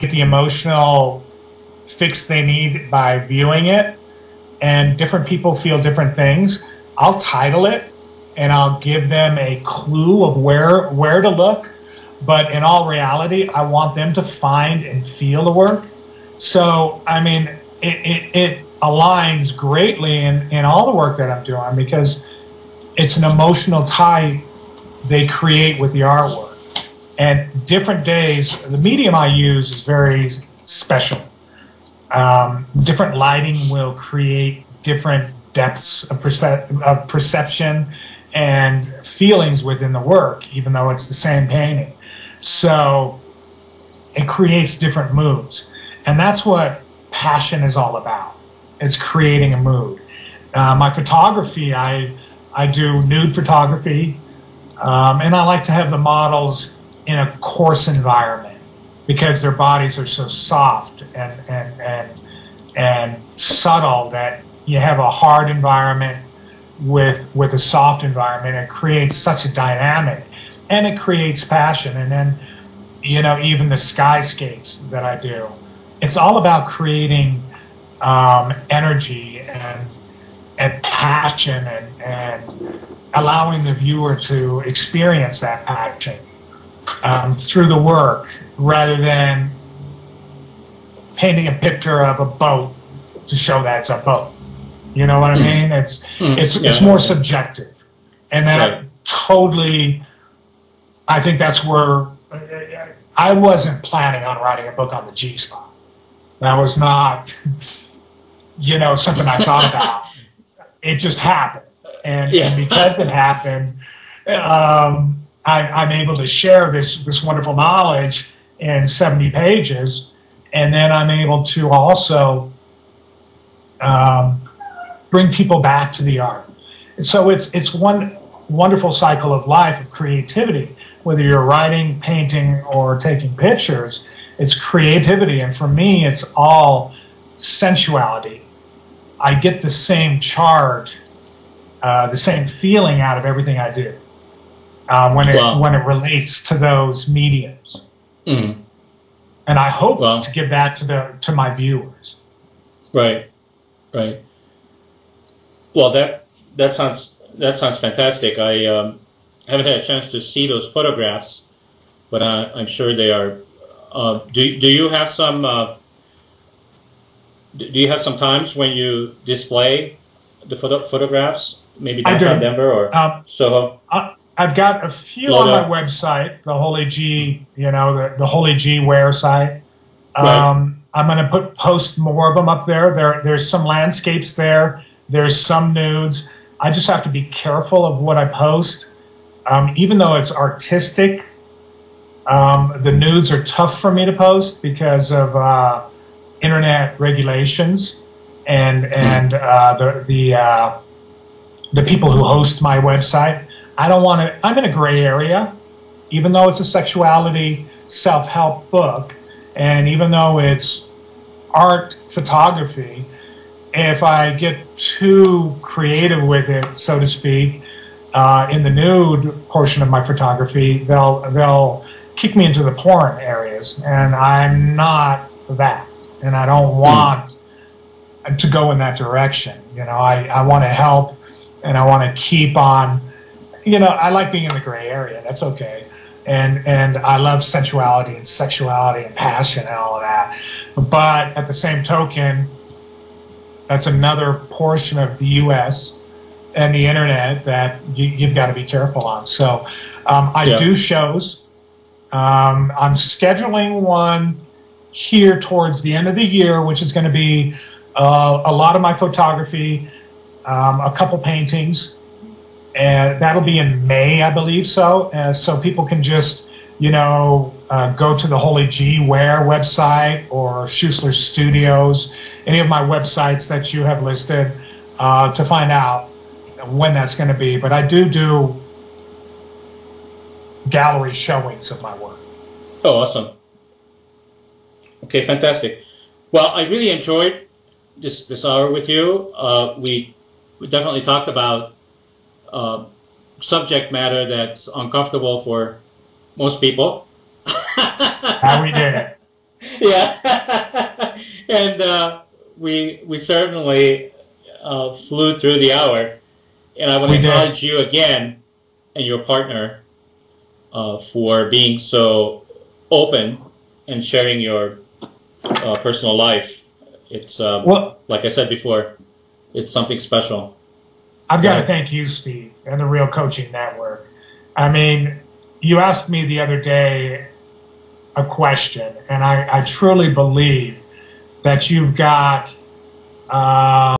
get the emotional fix they need by viewing it. And different people feel different things. I'll title it and I'll give them a clue of where to look. But in all reality, I want them to find and feel the work. So, I mean, it aligns greatly in all the work that I'm doing because it's an emotional tie they create with the artwork. And different days, the medium I use is very special. Different lighting will create different depths of perception and feelings within the work, even though it's the same painting. So it creates different moods. And that's what passion is all about. It's creating a mood. My photography, I do nude photography, and I like to have the models in a coarse environment because their bodies are so soft and subtle that you have a hard environment with a soft environment. It creates such a dynamic, and it creates passion. And then, you know, even the skyscapes that I do, it's all about creating energy and passion and allowing the viewer to experience that passion through the work rather than painting a picture of a boat to show that it's a boat. You know what I mean? It's more subjective. And that totally, I think that's where, I wasn't planning on writing a book on the G-spot. That was not, you know, something I thought about. It just happened. And because it happened, I'm able to share this wonderful knowledge in 70 pages. And then I'm able to also bring people back to the art. And so it's one wonderful cycle of life of creativity. Whether you're writing, painting, or taking pictures, it's creativity. And for me, it's all sensuality. I get the same charge, the same feeling out of everything I do when it relates to those mediums. Mm. And I hope to give that to my viewers. Right, right. Well, that sounds fantastic. I haven't had a chance to see those photographs, but I'm sure they are. Do you have some? Do you have some times when you display the photographs? Maybe downtown Denver or Soho. I've got a few on my website, the Holy G, you know, the Holy G Wear site. Right. I'm going to post more of them up there. There's some landscapes there. There's some nudes. I just have to be careful of what I post. Even though it's artistic, the nudes are tough for me to post because of internet regulations and the people who host my website. I don't want to. I'm in a gray area, even though it's a sexuality self-help book, and even though it's art photography. If I get too creative with it, so to speak, in the nude portion of my photography, they'll kick me into the porn areas, and I'm not that, and I don't want to go in that direction. You know, I want to help, and I want to keep on. You know, I like being in the gray area. That's okay, and I love sensuality and sexuality and passion and all of that. But at the same token, that's another portion of the U.S. and the internet that you've got to be careful on. So I do shows. I'm scheduling one here towards the end of the year, which is going to be a lot of my photography, a couple paintings, and that'll be in May, I believe so. So people can just, you know, go to the Holy G Wear website or Schussler Studios, any of my websites that you have listed, to find out when that's going to be. But I do gallery showings of my work. Oh, awesome. Okay, fantastic. Well, I really enjoyed this hour with you. We definitely talked about subject matter that's uncomfortable for most people. How we did it. Yeah, and we certainly flew through the hour, and I want to We did. acknowledge you again and your partner for being so open and sharing your personal life. It's Well, like I said before, it's something special. I've got to Yeah. thank you, Steve, and the Real Coaching Network. I mean, you asked me the other day a question, and I truly believe that you've got